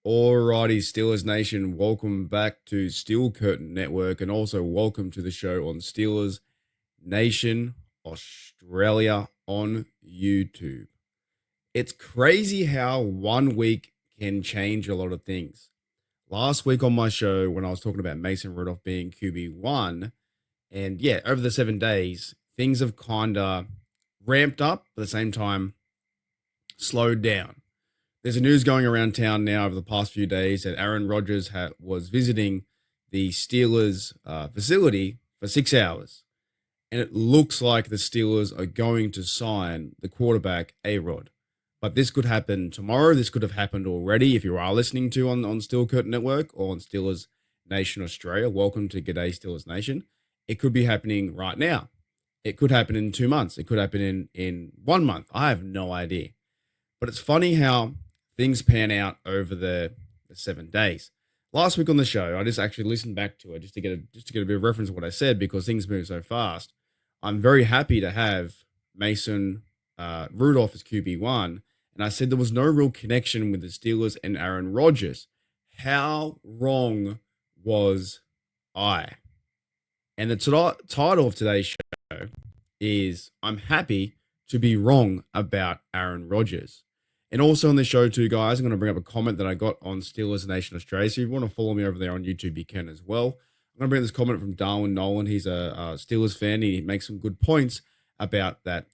Alrighty, Steelers Nation, welcome back to Steel Curtain Network and also welcome to the show on Steelers Nation Australia on YouTube. It's crazy how 1 week can change a lot of things. Last week on my show, when I was talking about Mason Rudolph being QB1, and yeah, over the 7 days, things have kind of ramped up, but at the same time, slowed down. There's a news going around town now over the past few days that Aaron Rodgers was visiting the Steelers facility for 6 hours. And it looks like the Steelers are going to sign the quarterback, A Rod. But this could happen tomorrow. This could have happened already if you are listening to on Steel Curtain Network or on Steelers Nation Australia. Welcome to G'day Steelers Nation. It could be happening right now. It could happen in 2 months. It could happen in 1 month. I have no idea. But it's funny how things pan out over the 7 days. Last week on the show, I just actually listened back to it just to get a bit of reference of what I said because things move so fast. I'm very happy to have Mason Rudolph as QB1, and I said there was no real connection with the Steelers and Aaron Rodgers. How wrong was I? And the title of today's show is I'm happy to be wrong about Aaron Rodgers. And also on the show too, guys, I'm going to bring up a comment that I got on Steelers Nation Australia. So if you want to follow me over there on YouTube, you can as well. I'm going to bring this comment from Darwin Nolan. He's a Steelers fan. He makes some good points about that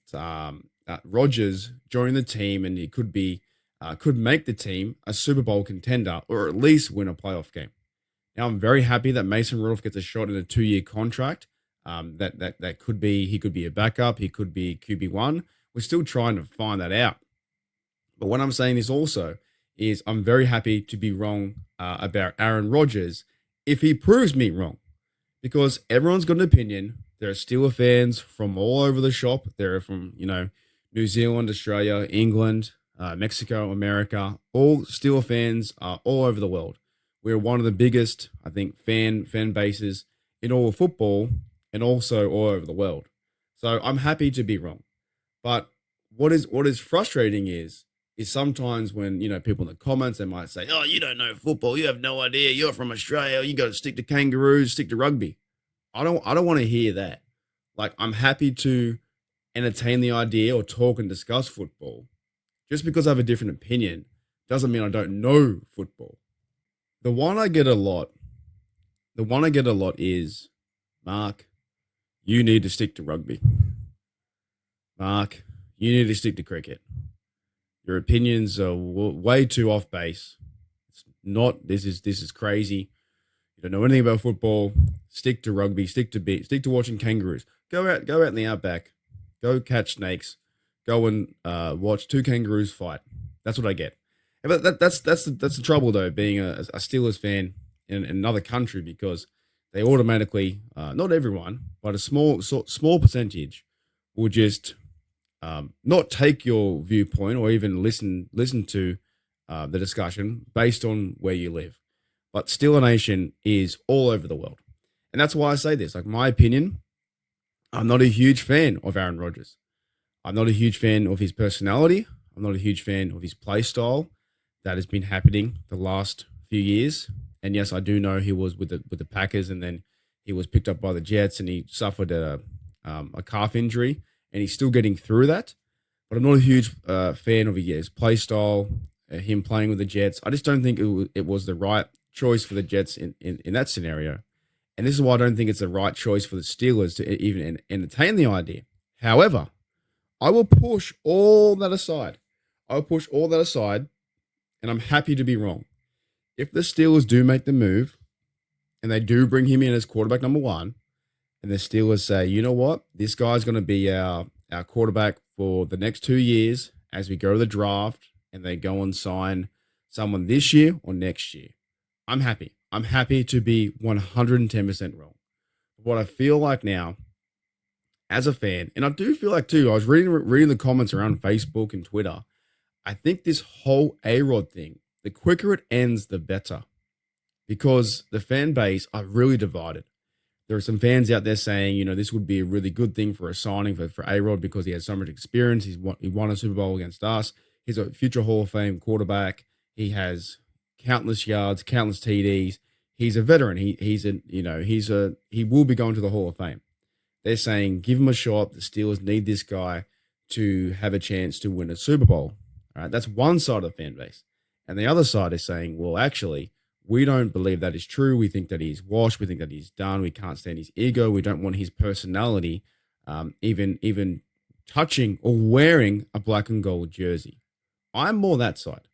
Rodgers joining the team, and he could make the team a Super Bowl contender or at least win a playoff game. Now, I'm very happy that Mason Rudolph gets a shot in a 2-year contract. That could be, he could be a backup. He could be QB1. We're still trying to find that out. But what I'm saying is also is I'm very happy to be wrong about Aaron Rodgers if he proves me wrong, because everyone's got an opinion. There are Steelers fans from all over the shop. They're from, New Zealand, Australia, England, Mexico, America. All Steelers fans are all over the world. We're one of the biggest, I think, fan bases in all of football and also all over the world. So I'm happy to be wrong. But what is frustrating is sometimes when, people in the comments, they might say, oh, you don't know football. You have no idea. You're from Australia. You got to stick to kangaroos, stick to rugby. I don't want to hear that. Like, I'm happy to entertain the idea or talk and discuss football. Just because I have a different opinion doesn't mean I don't know football. The one I get a lot is, Mark, you need to stick to rugby. Mark, you need to stick to cricket. Your opinions are way too off base. It's not. This is crazy. You don't know anything about football. Stick to rugby. Stick to watching kangaroos. Go out in the outback. Go catch snakes. Go and watch 2 kangaroos fight. That's what I get. But that's the trouble though, being a Steelers fan in another country, because they automatically, not everyone, but a small percentage will just not take your viewpoint or even listen to the discussion based on where you live. But Steeler Nation is all over the world. And that's why I say this. Like, my opinion, I'm not a huge fan of Aaron Rodgers. I'm not a huge fan of his personality. I'm not a huge fan of his play style that has been happening the last few years. And yes, I do know he was with the Packers, and then he was picked up by the Jets, and he suffered a calf injury, and he's still getting through that. But I'm not a huge fan of his play style, him playing with the Jets. I just don't think it was the right choice for the Jets in that scenario. And this is why I don't think it's the right choice for the Steelers to even entertain the idea. However, I will push all that aside. And I'm happy to be wrong. If the Steelers do make the move and they do bring him in as quarterback number 1, and the Steelers say, you know what, this guy's going to be our quarterback for the next 2 years as we go to the draft, and they go and sign someone this year or next year, I'm happy. I'm happy to be 110% wrong. What I feel like now, as a fan, and I do feel like too, I was reading the comments around Facebook and Twitter. I think this whole A-Rod thing, the quicker it ends, the better, because the fan base are really divided. There are some fans out there saying, this would be a really good thing for a signing for A-Rod because he has so much experience. He won a Super Bowl against us. He's a future Hall of Fame quarterback. He has countless yards, countless TDs. He's a veteran. He will be going to the Hall of Fame. They're saying, give him a shot. The Steelers need this guy to have a chance to win a Super Bowl. All right, that's one side of the fan base. And the other side is saying, well, actually, we don't believe that is true. We think that he's washed. We think that he's done. We can't stand his ego. We don't want his personality even touching or wearing a black and gold jersey. I'm more that side.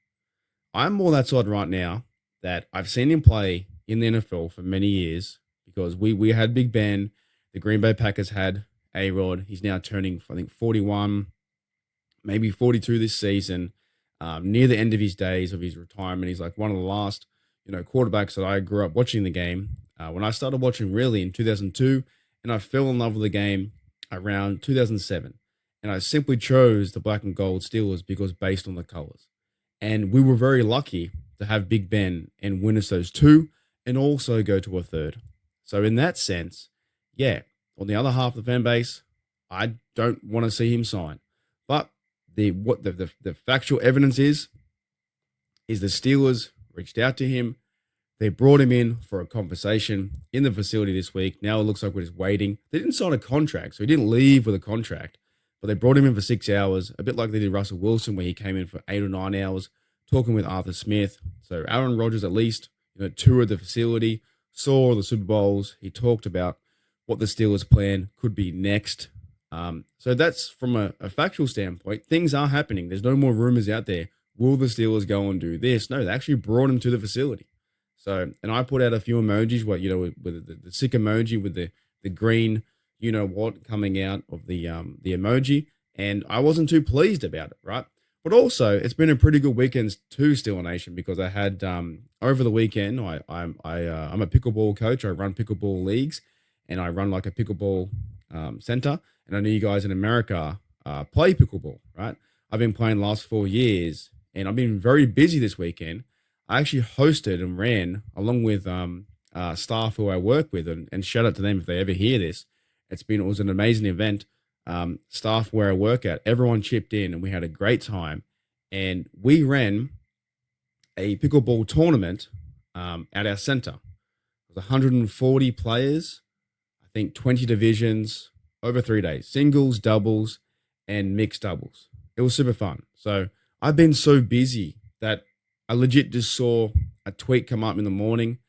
I'm more that side right now that I've seen him play in the NFL for many years because we had Big Ben. The Green Bay Packers had A-Rod. He's now turning, I think, 41, maybe 42 this season, near the end of his days of his retirement. He's like one of the last, quarterbacks that I grew up watching the game. When I started watching really in 2002, and I fell in love with the game around 2007. And I simply chose the black and gold Steelers because based on the colors. And we were very lucky to have Big Ben and win us those two and also go to a third. So in that sense, yeah, on the other half of the fan base, I don't want to see him sign. But the factual evidence is the Steelers reached out to him. They brought him in for a conversation in the facility this week. Now it looks like we're just waiting. They didn't sign a contract, so he didn't leave with a contract. But they brought him in for 6 hours, a bit like they did Russell Wilson, where he came in for 8 or 9 hours, talking with Arthur Smith. So Aaron Rodgers at least, toured the facility, saw the Super Bowls. He talked about what the Steelers' plan could be next. So that's from a factual standpoint. Things are happening. There's no more rumors out there. Will the Steelers go and do this? No, they actually brought him to the facility. So, and I put out a few emojis, with the sick emoji with the green, what coming out of the emoji, and I wasn't too pleased about it, right? But also, it's been a pretty good weekend too, Steeler Nation, because I had over the weekend, I'm a pickleball coach. I run pickleball leagues, and I run like a pickleball center. And I know you guys in America play pickleball, right? I've been playing the last 4 years, and I've been very busy this weekend. I actually hosted and ran along with staff who I work with, and shout out to them if they ever hear this. It was an amazing event. Staff where I work at, everyone chipped in and we had a great time. And we ran a pickleball tournament at our center. It was 140 players, I think 20 divisions over 3 days, singles, doubles, and mixed doubles. It was super fun. So I've been so busy that I legit just saw a tweet come up in the morning.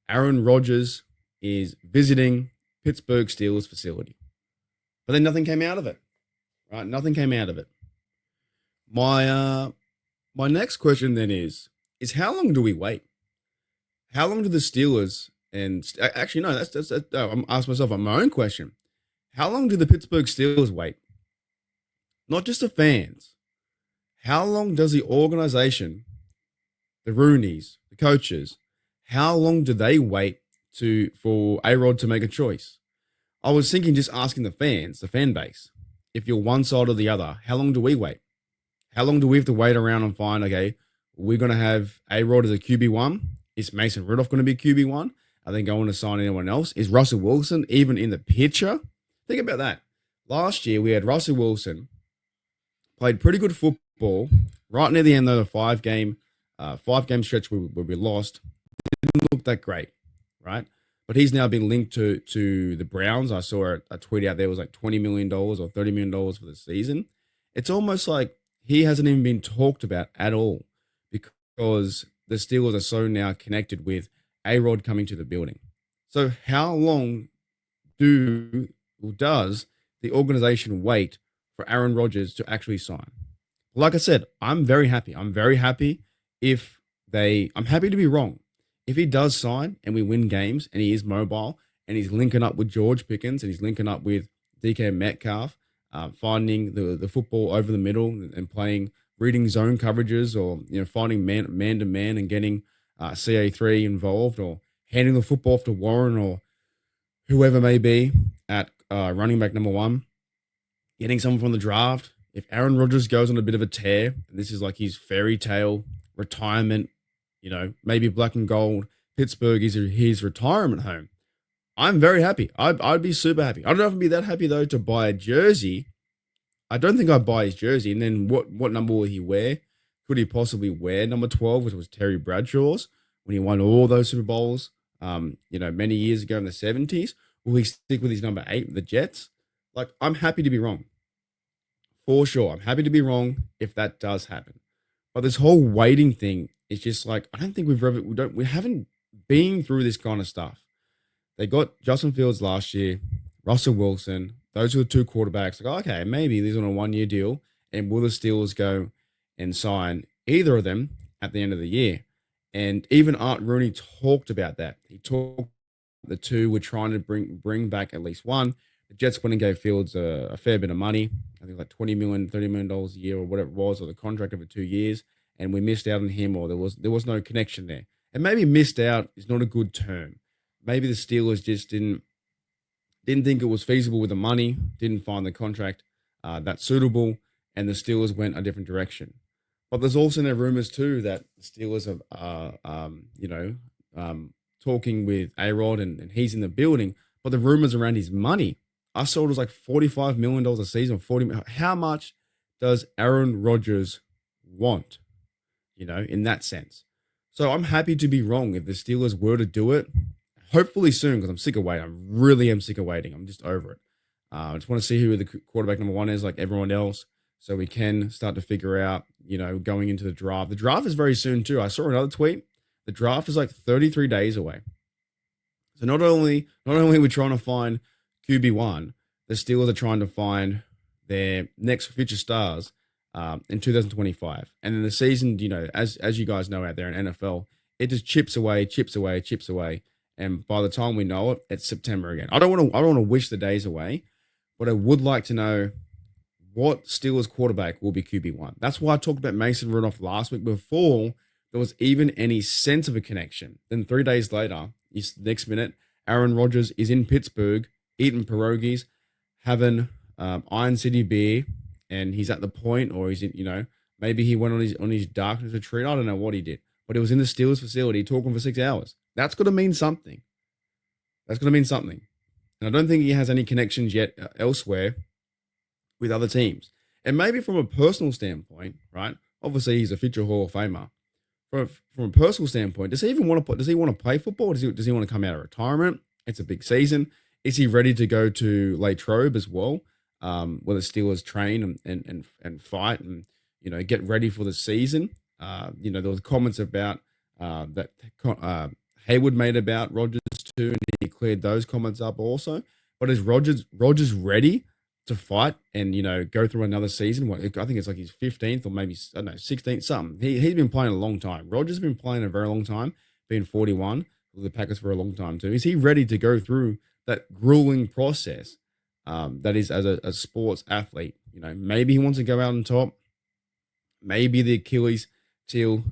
Aaron Rodgers is visiting Pittsburgh Steelers facility. But then nothing came out of it, right? Nothing came out of it. My next question then is how long do we wait? How long do the Steelers actually no, that's I'm asking myself my own question. How long do the Pittsburgh Steelers wait? Not just the fans. How long does the organization, the Rooneys, the coaches, how long do they wait for A-Rod to make a choice? I was thinking just asking the fans, the fan base, if you're one side or the other, how long do we wait? How long do we have to wait around and find, okay, we're going to have A-Rod as a QB1? Is Mason Rudolph going to be QB1? Are they going to sign anyone else? Is Russell Wilson even in the picture? Think about that. Last year, we had Russell Wilson, played pretty good football, right near the end of the five-game stretch where we lost. Didn't look that great, right? But he's now been linked to the Browns. I saw a tweet out there, it was like $20 million or $30 million for the season. It's almost like he hasn't even been talked about at all because the Steelers are so now connected with A-Rod coming to the building. So how long does the organization wait for Aaron Rodgers to actually sign? Like I said, I'm very happy. I'm happy to be wrong. If he does sign and we win games and he is mobile and he's linking up with George Pickens and he's linking up with DK Metcalf, finding the football over the middle and reading zone coverages or finding man to man and getting CA3 involved or handing the football off to Warren or whoever may be at running back number 1, getting someone from the draft. If Aaron Rodgers goes on a bit of a tear, and this is like his fairy tale retirement, maybe black and gold, Pittsburgh is his retirement home, I'm very happy. I'd be super happy. I don't know if I'd be that happy, though, to buy a jersey. I don't think I'd buy his jersey. And then what number will he wear? Could he possibly wear number 12, which was Terry Bradshaw's when he won all those Super Bowls, many years ago in the 70s? Will he stick with his number 8, the Jets? Like, I'm happy to be wrong, for sure. I'm happy to be wrong if that does happen. But this whole waiting thing is just like, I don't think we haven't been through this kind of stuff. They got Justin Fields last year, Russell Wilson. Those are the two quarterbacks. Like, okay, maybe these on a 1 year deal. And will the Steelers go and sign either of them at the end of the year? And even Art Rooney talked about that. He talked the two were trying to bring back at least one. The Jets went and gave Fields a fair bit of money. I think like 20 million, $30 million a year or whatever it was, or the contract over 2 years. And we missed out on him, or there was no connection there. And maybe missed out is not a good term. Maybe the Steelers just didn't think it was feasible with the money, didn't find the contract that suitable, and the Steelers went a different direction. But there's also no rumors too that the Steelers talking with A Aron and he's in the building. But the rumors around his money, I saw it was like $45 million a season. 40 million. How much does Aaron Rodgers want? In that sense. So I'm happy to be wrong if the Steelers were to do it. Hopefully soon, because I'm sick of waiting. I really am sick of waiting. I'm just over it. I just want to see who the quarterback number one is, like everyone else, so we can start to figure out, going into the draft. The draft is very soon too. I saw another tweet. The draft is like 33 days away. So not only are we trying to find QB1, the Steelers are trying to find their next future stars in 2025. And then the season, as you guys know out there in NFL, it just chips away, chips away, chips away. And by the time we know it, it's September again. I don't want to wish the days away, but I would like to know what Steelers quarterback will be QB1. That's why I talked about Mason Rudolph last week before there was even any sense of a connection. Then 3 days later, next minute, Aaron Rodgers is in Pittsburgh, eating pierogies, having Iron City beer, and he's at the point, or he's in, maybe he went on his darkness retreat. I don't know what he did, but it was in the Steelers facility talking for 6 hours. That's going to mean something. That's going to mean something. And I don't think he has any connections yet elsewhere with other teams. And maybe from a personal standpoint, right? Obviously, he's a future Hall of Famer. From a personal standpoint, does he even want to? Does he want to play football? Does he want to come out of retirement? It's a big season. Is he ready to go to Latrobe as well, where the Steelers train and fight and get ready for the season? There was comments about that Hayward made about Rodgers too, and he cleared those comments up also. But is Rodgers ready to fight and go through another season? I think it's like his 15th or maybe, I don't know, 16th something. He's been playing a long time. Rodgers has been playing a very long time, being 41 with the Packers for a long time too. Is he ready to go through that grueling process that is as a sports athlete? Maybe he wants to go out on top. Maybe the Achilles heel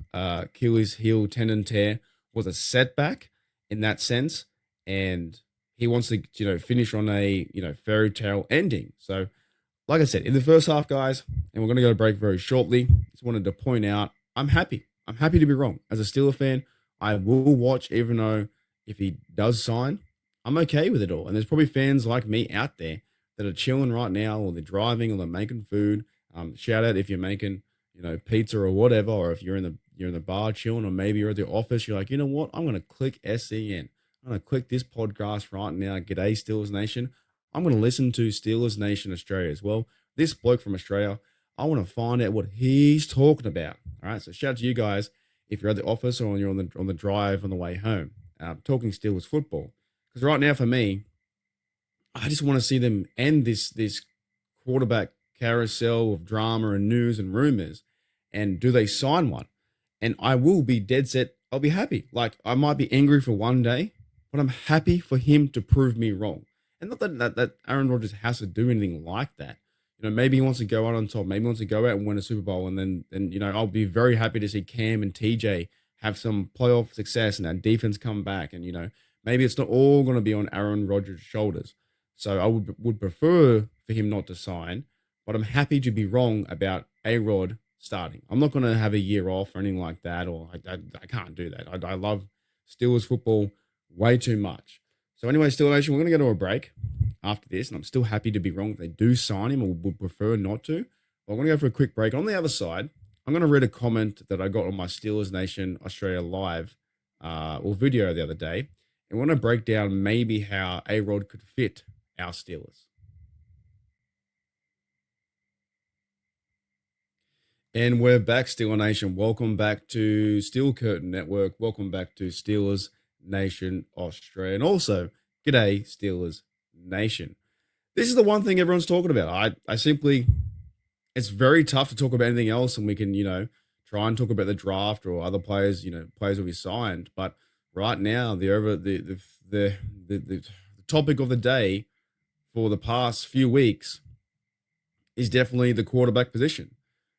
tendon tear was a setback in that sense, and he wants to finish on a fairy tale ending. So, like I said, in the first half, guys, and we're going to go to break very shortly. Just wanted to point out I'm happy. I'm happy to be wrong. As a Steeler fan, I will watch, even though if he does sign, I'm okay with it all. And there's probably fans like me out there that are chilling right now, or they're driving, or they're making food. Shout out if you're making pizza or whatever, or if you're in the bar chilling, or maybe you're at the office, you're like, you know what? I'm going to click SEN. I'm going to click this podcast right now. G'day, Steelers Nation. I'm going to listen to Steelers Nation Australia as well. This bloke from Australia, I want to find out what he's talking about. All right, so shout out to you guys if you're at the office or you're on the drive on the way home, talking Steelers football. Because right now for me, I just want to see them end this quarterback carousel of drama and news and rumors. And do they sign one? And I will be dead set. I'll be happy. Like, I might be angry for one day, but I'm happy for him to prove me wrong. And not that Aaron Rodgers has to do anything like that. Maybe he wants to go out on top. Maybe he wants to go out and win a Super Bowl. And then I'll be very happy to see Cam and TJ have some playoff success and that defense come back. And, maybe it's not all going to be on Aaron Rodgers' shoulders. So I would prefer for him not to sign, but I'm happy to be wrong about A-Rod starting. I'm not going to have a year off or anything like that, or I can't do that. I love Steelers football way too much. So anyway, Steelers Nation, we're going to go to a break after this, and I'm still happy to be wrong if they do sign him, or would prefer not to. But I'm going to go for a quick break. On the other side, I'm going to read a comment that I got on my Steelers Nation Australia live or video the other day. And want to break down maybe how A-Rod could fit our Steelers. And we're back, Steeler Nation. Welcome back to Steel Curtain Network. Welcome back to Steelers Nation Australia. And also, g'day, Steelers Nation. This is the one thing everyone's talking about. I simply, it's very tough to talk about anything else, and we can, try and talk about the draft or other players, players will be signed. But right now, the topic of the day for the past few weeks is definitely the quarterback position.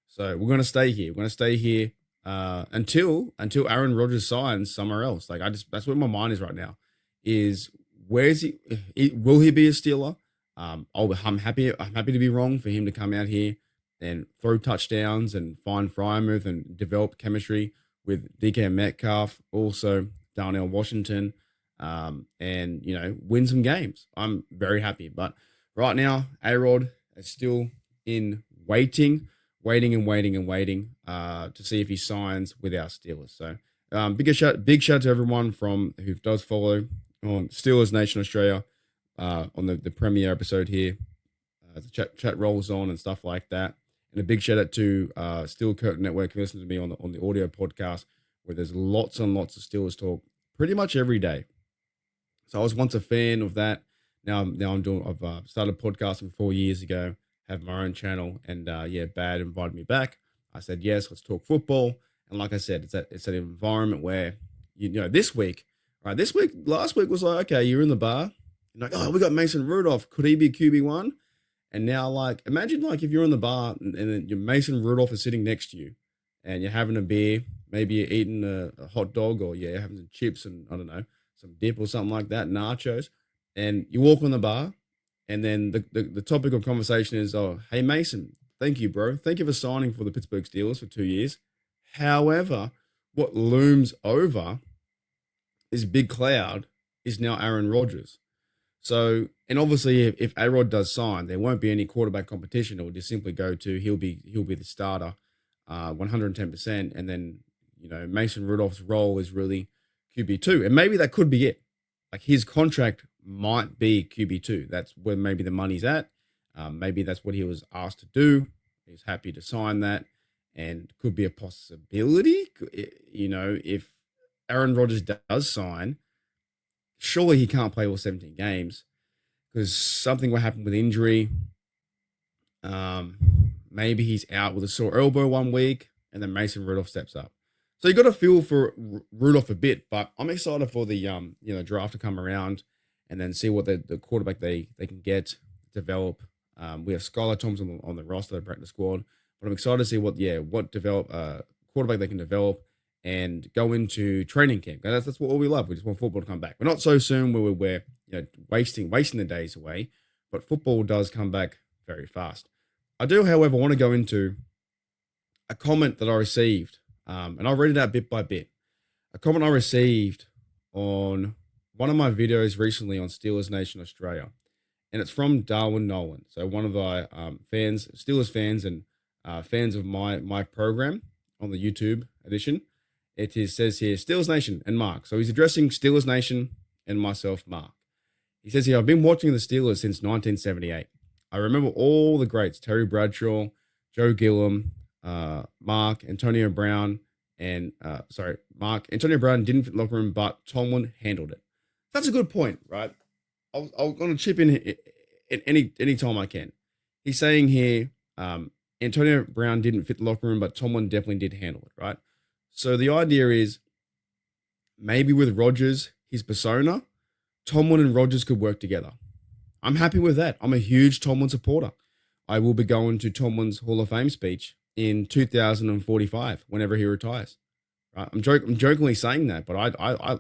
So we're going to stay here. We're going to stay here until Aaron Rodgers signs somewhere else. Like that's where my mind is right now. Is where's he? Will he be a Steeler? I'm happy. I'm happy to be wrong for him to come out here and throw touchdowns and find Frymouth and develop chemistry with DK Metcalf, also Darnell Washington, and win some games. I'm very happy. But right now, A-Rod is still in waiting to see if he signs with our Steelers. So big shout to everyone from who does follow on Steelers Nation Australia on the premiere episode here. The chat rolls on and stuff like that. And a big shout out to Steel Curtain Network who listen to me on the audio podcast where there's lots and lots of Steelers talk pretty much every day. So I was once a fan of that. Now I've started podcasting 4 years ago, have my own channel, and Bad invited me back. I said yes, let's talk football. And like I said, it's an environment where last week was like, okay, you're in the bar, you're like, oh, we got Mason Rudolph, could he be QB1? And now, like, imagine like if you're in the bar and then your Mason Rudolph is sitting next to you, and you're having a beer, maybe you're eating a hot dog, or you're having some chips and I don't know, some dip or something like that, nachos, and you walk on the bar, and then the topic of conversation is, oh, hey, Mason, thank you, bro. Thank you for signing for the Pittsburgh Steelers for 2 years. However, what looms over this big cloud is now Aaron Rodgers. So, and obviously, if A-Rod does sign, there won't be any quarterback competition. It will just simply go to he'll be the starter, 110%, and then Mason Rudolph's role is really QB2, and maybe that could be it. Like his contract might be QB2. That's where maybe the money's at. Maybe that's what he was asked to do. He's happy to sign that, and could be a possibility. If Aaron Rodgers does sign, surely he can't play all 17 games because something will happen with injury. Maybe he's out with a sore elbow 1 week, and then Mason Rudolph steps up. So you got to feel for Rudolph a bit, but I'm excited for the draft to come around and then see what the quarterback they can get, develop. We have Skylar Thompson on the roster, the practice squad, but I'm excited to see what quarterback they can develop and go into training camp. That's what we love. We just want football to come back. We're not so soon where we're wasting the days away, but football does come back very fast. I do, however, want to go into a comment that I received, and I'll read it out bit by bit. A comment I received on one of my videos recently on Steelers Nation Australia, and it's from Darwin Nolan. So one of the fans, Steelers fans, and fans of my program on the YouTube edition. Says here, Steelers Nation and Mark. So he's addressing Steelers Nation and myself, Mark. He says here, I've been watching the Steelers since 1978. I remember all the greats, Terry Bradshaw, Joe Gilliam, Mark, Antonio Brown, and Mark. Antonio Brown didn't fit the locker room, but Tomlin handled it. That's a good point, right? I'm going to chip in any time I can. He's saying here, Antonio Brown didn't fit the locker room, but Tomlin definitely did handle it, right? So the idea is maybe with Rodgers, his persona, Tomlin and Rodgers could work together. I'm happy with that. I'm a huge Tomlin supporter. I will be going to Tomlin's Hall of Fame speech in 2045, whenever he retires. Right? I'm jokingly saying that, but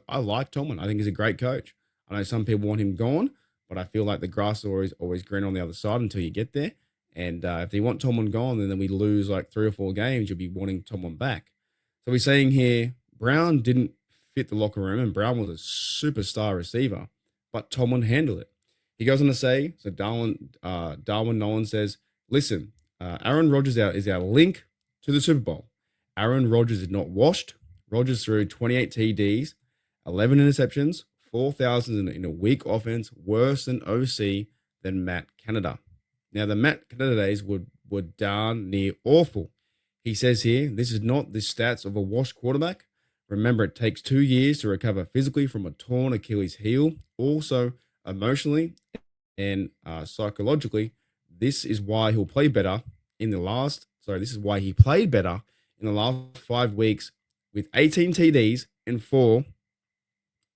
I like Tomlin. I think he's a great coach. I know some people want him gone, but I feel like the grass is always green on the other side until you get there. And if they want Tomlin gone, then we lose like 3 or 4 games, you'll be wanting Tomlin back. So we're saying here, Brown didn't fit the locker room, and Brown was a superstar receiver, but Tomlin handled it. He goes on to say, so Darwin Nolan says, listen, Aaron Rodgers is our link to the Super Bowl. Aaron Rodgers is not washed. Rodgers threw 28 TDs, 11 interceptions, 4,000 in a weak offense, worse than OC than Matt Canada. Now, the Matt Canada days were darn near awful. He says here, this is not the stats of a washed quarterback. Remember, it takes 2 years to recover physically from a torn Achilles heel. Also, emotionally and psychologically, this is why he'll play better in the last. Sorry, this is why he played better in the last 5 weeks with 18 TDs and 4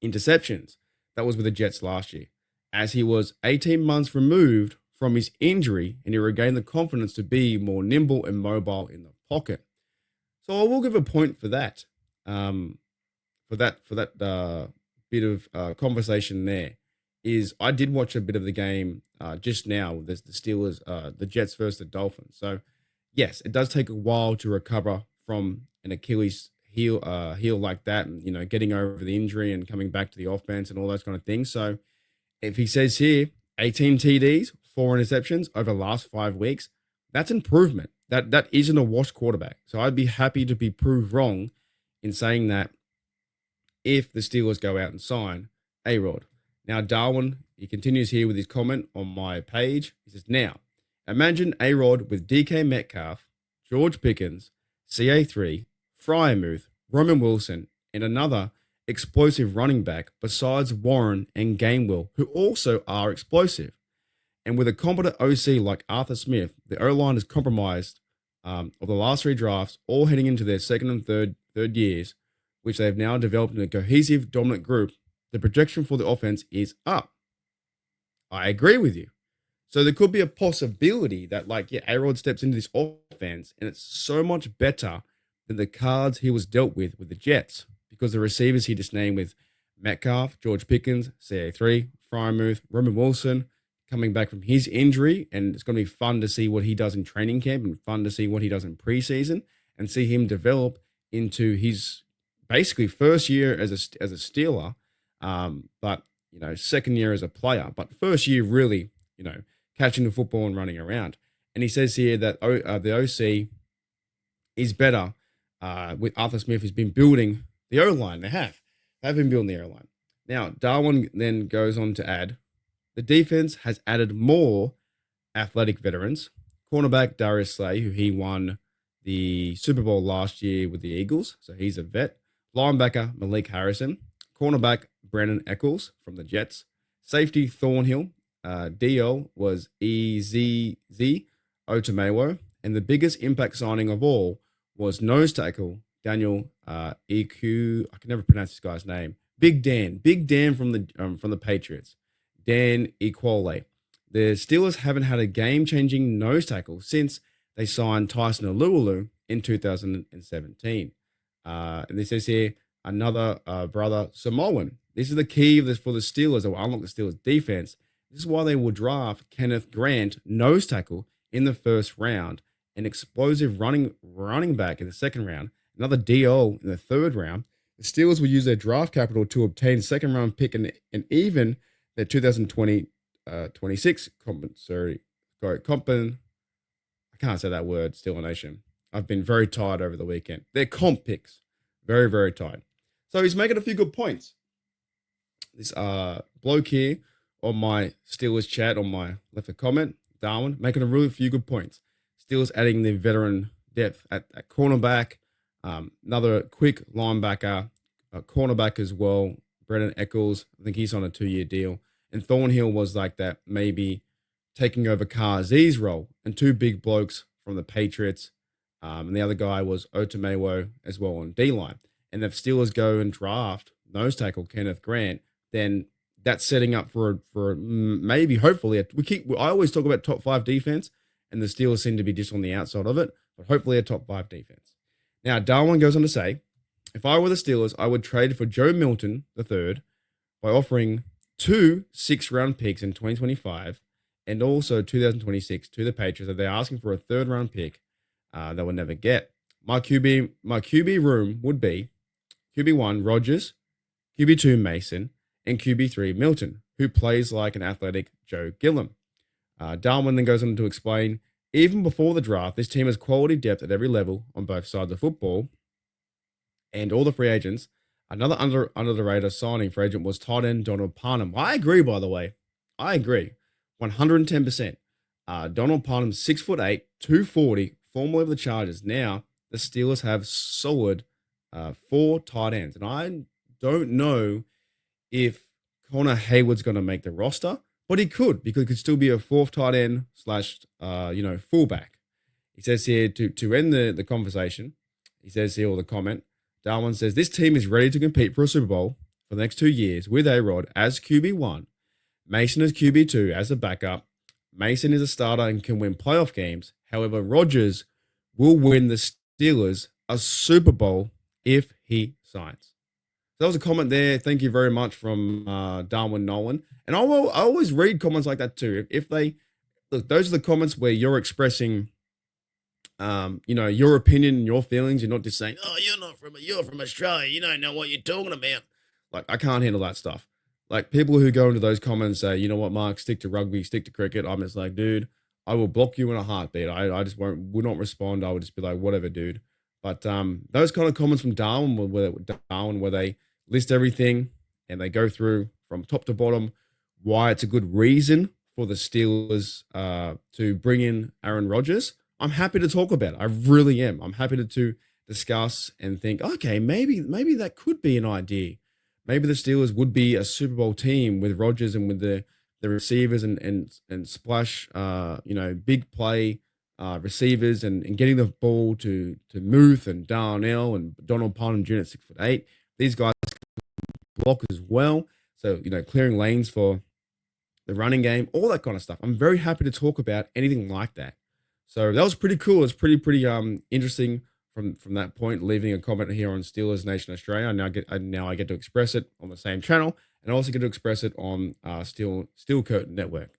interceptions. That was with the Jets last year, as he was 18 months removed from his injury and he regained the confidence to be more nimble and mobile in the pocket. So I will give a point for that. For that bit of conversation there is I did watch a bit of the game just now. There's the Steelers, the Jets versus the Dolphins. So yes, it does take a while to recover from an Achilles heel like that, and getting over the injury and coming back to the offense and all those kind of things. So if he says here 18 TDs, 4 interceptions over the last 5 weeks, that's improvement. That isn't a washed quarterback. So I'd be happy to be proved wrong in saying that if the Steelers go out and sign A-Rod. Now, Darwin, he continues here with his comment on my page. He says, now, imagine A-Rod with DK Metcalf, George Pickens, CA3, Fryermuth, Roman Wilson, and another explosive running back besides Warren and Gainwell, who also are explosive. And with a competent OC like Arthur Smith, the O-line is compromised of the last 3 drafts, all heading into their second and third years, which they have now developed in a cohesive, dominant group. The projection for the offense is up. I agree with you. So there could be a possibility that, A-Rod steps into this offense and it's so much better than the cards he was dealt with the Jets, because the receivers he just named with Metcalf, George Pickens, CA3, Fryermuth, Roman Wilson, coming back from his injury, and it's going to be fun to see what he does in training camp and fun to see what he does in preseason and see him develop into his basically first year as a Steeler, but second year as a player, but first year really, catching the football and running around. And he says here that the OC is better with Arthur Smith, who's been building the O-line. They've been building the O-line. Now, Darwin then goes on to add, the defense has added more athletic veterans. Cornerback Darius Slay, who he won the Super Bowl last year with the Eagles, so he's a vet. Linebacker Malik Harrison. Cornerback Brandon Eccles from the Jets. Safety Thornhill. DL was EZZ Otomewo. And the biggest impact signing of all was nose tackle Daniel EQ. I can never pronounce this guy's name. Big Dan from the Patriots. Dan Equale. The Steelers haven't had a game-changing nose tackle since they signed Tyson Alualu in 2017. And this says here, another brother, Samoan. This is the key for the Steelers that will unlock the Steelers' defense. This is why they will draft Kenneth Grant, nose tackle, in the first round, an explosive running back in the second round, another DO in the third round. The Steelers will use their draft capital to obtain second-round pick and even their 2020 26 I can't say that word, Steeler Nation. I've been very tired over the weekend. They're comp picks. Very, very tired. So he's making a few good points. This bloke here on my Steelers chat, on my left a comment, Darwin, making a really few good points. Steelers adding the veteran depth at cornerback. Another quick linebacker, cornerback as well. Brendan Eccles, I think he's on a 2-year deal. And Thornhill was like that, maybe taking over Karz's role. And 2 big blokes from the Patriots. And the other guy was Otomewo as well on D-line. And if Steelers go and draft nose tackle Kenneth Grant, then that's setting up for maybe, hopefully, I always talk about top 5 defense, and the Steelers seem to be just on the outside of it, but hopefully a top 5 defense. Now, Darwin goes on to say, if I were the Steelers, I would trade for Joe Milton III by offering 2 6th-round picks in 2025 and also 2026 to the Patriots that they're asking for a 3rd-round pick they will never get. My QB room would be QB1 Rodgers, QB2 Mason, and QB3 Milton, who plays like an athletic Joe Gilliam. Darwin then goes on to explain, Even before the draft, this team has quality depth at every level on both sides of football and all the free agents. Another under the radar signing free agent was tight end Donald Parham. I agree, by the way. I agree. 110%. Donald Parham, 6'8", 240, formerly of the Chargers. Now the Steelers have solid four tight ends. And I don't know if Connor Hayward's going to make the roster, but he could because he could still be a fourth tight end slash fullback. He says here to end the conversation, he says here, or the comment, Darwin says, this team is ready to compete for a Super Bowl for the next 2 years with A-Rod as QB1, Mason as QB2 as a backup. Mason is a starter and can win playoff games. However, Rodgers will win the Steelers a Super Bowl if he signs. So that was a comment there. Thank you very much from Darwin Nolan. And I always read comments like that too. If they look, those are the comments where you're expressing your opinion and your feelings. You're not just saying, "Oh, you're from Australia. You don't know what you're talking about." Like, I can't handle that stuff. Like, people who go into those comments say, "You know what, Mark? Stick to rugby, stick to cricket." I'm just like, dude, I will block you in a heartbeat. I just would not respond. I would just be like, whatever, dude. But those kind of comments from Darwin, where they list everything and they go through from top to bottom why it's a good reason for the Steelers to bring in Aaron Rodgers. I'm happy to talk about it. I really am. I'm happy to discuss and think, okay, maybe that could be an idea. Maybe the Steelers would be a Super Bowl team with Rodgers and with the receivers and splash, big play receivers and getting the ball to Muth and Darnell and Donald Parham Jr. at 6'8". These guys block as well. So, clearing lanes for the running game, all that kind of stuff. I'm very happy to talk about anything like that. So that was pretty cool. It's pretty interesting from that point. Leaving a comment here on Steelers Nation Australia. I get to express it on the same channel, and I also get to express it on Steel Curtain Network.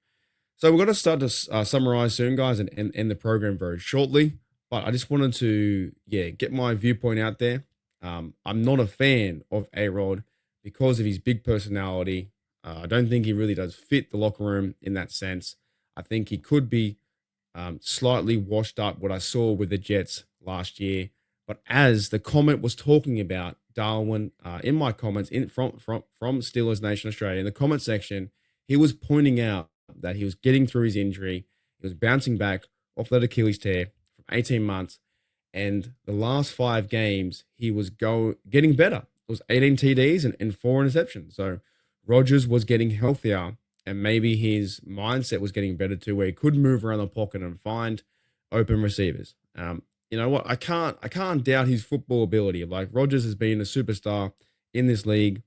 So we're going to start to summarize soon, guys, and end the program very shortly. But I just wanted to get my viewpoint out there. I'm not a fan of A-Rod because of his big personality. I don't think he really does fit the locker room in that sense. I think he could be slightly washed up what I saw with the Jets last year. But as the comment was talking about Darwin in my comments from Steelers Nation Australia in the comment section, he was pointing out that he was getting through his injury. He was bouncing back off that Achilles tear from 18 months. And the last 5 games, he was getting better. It was 18 TDs and 4 interceptions. So Rodgers was getting healthier, and maybe his mindset was getting better too, where he could move around the pocket and find open receivers. You know what? I can't doubt his football ability. Like, Rodgers has been a superstar in this league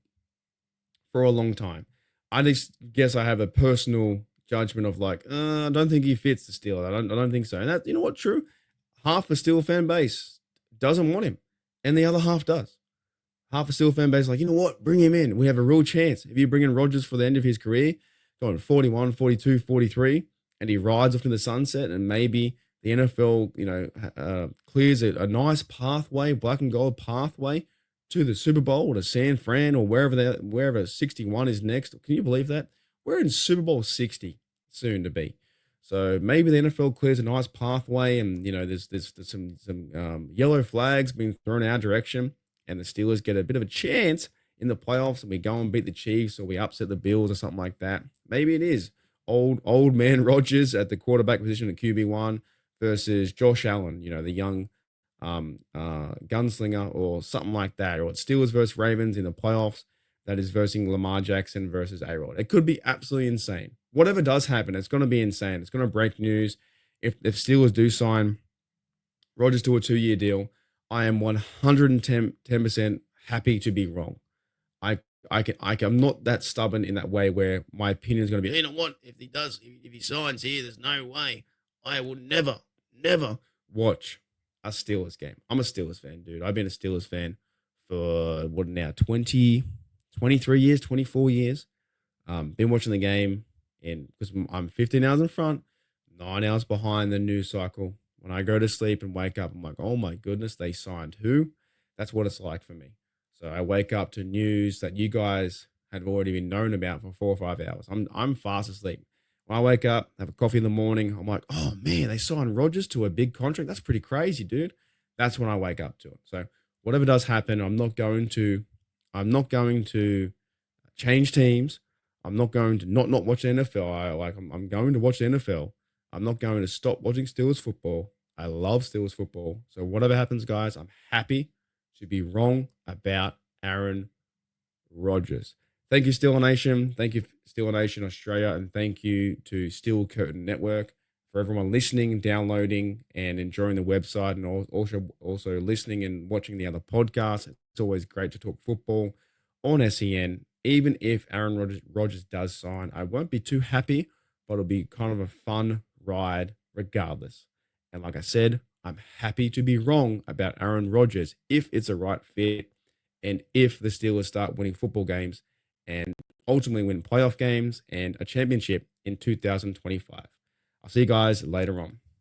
for a long time. I just guess I have a personal judgment of like, I don't think he fits the Steelers. I don't think so. And that, you know what? True. Half the Steelers fan base doesn't want him, and the other half does. Half the Steelers fan base is like, you know what? Bring him in. We have a real chance. If you bring in Rodgers for the end of his career, going 41, 42, 43, and he rides off to the sunset, and maybe the NFL, clears a nice pathway, black and gold pathway to the Super Bowl or to San Fran or wherever 61 is next. Can you believe that? We're in Super Bowl 60 soon to be. So maybe the NFL clears a nice pathway, and there's some yellow flags being thrown our direction, and the Steelers get a bit of a chance in the playoffs, and we go and beat the Chiefs, or we upset the Bills or something like that. Maybe it is old man Rodgers at the quarterback position at QB1 versus Josh Allen, the young gunslinger or something like that, or it's Steelers versus Ravens in the playoffs. That is versus Lamar Jackson versus A-Rod. It could be absolutely insane. Whatever does happen, it's going to be insane. It's going to break news. If Steelers do sign Rodgers to a 2-year deal, I am 110% happy to be wrong. I'm not that stubborn in that way where my opinion is going to be, you know what, if he signs here, there's no way. I will never watch a Steelers game. I'm a Steelers fan, dude. I've been a Steelers fan for 23 years, 24 years. Been watching the game because I'm 15 hours in front, 9 hours behind the news cycle. When I go to sleep and wake up, I'm like, oh my goodness, they signed who? That's what it's like for me. So I wake up to news that you guys had already been known about for 4 or 5 hours. I'm fast asleep. When I wake up, have a coffee in the morning, I'm like, oh man, they signed Rodgers to a big contract. That's pretty crazy, dude. That's when I wake up to it. So whatever does happen, I'm not going to change teams. I'm not going to not watch the NFL. I'm going to watch the NFL. I'm not going to stop watching Steelers football. I love Steelers football. So whatever happens, guys, I'm happy to be wrong about Aaron Rodgers. Thank you, Steel Nation. Thank you, Steel Nation Australia, and thank you to Steel Curtain Network for everyone listening, downloading, and enjoying the website, and also listening and watching the other podcasts. It's always great to talk football on SEN. Even if Aaron Rodgers does sign, I won't be too happy, but it'll be kind of a fun ride regardless. And like I said, I'm happy to be wrong about Aaron Rodgers if it's a right fit and if the Steelers start winning football games and ultimately win playoff games and a championship in 2025. I'll see you guys later on.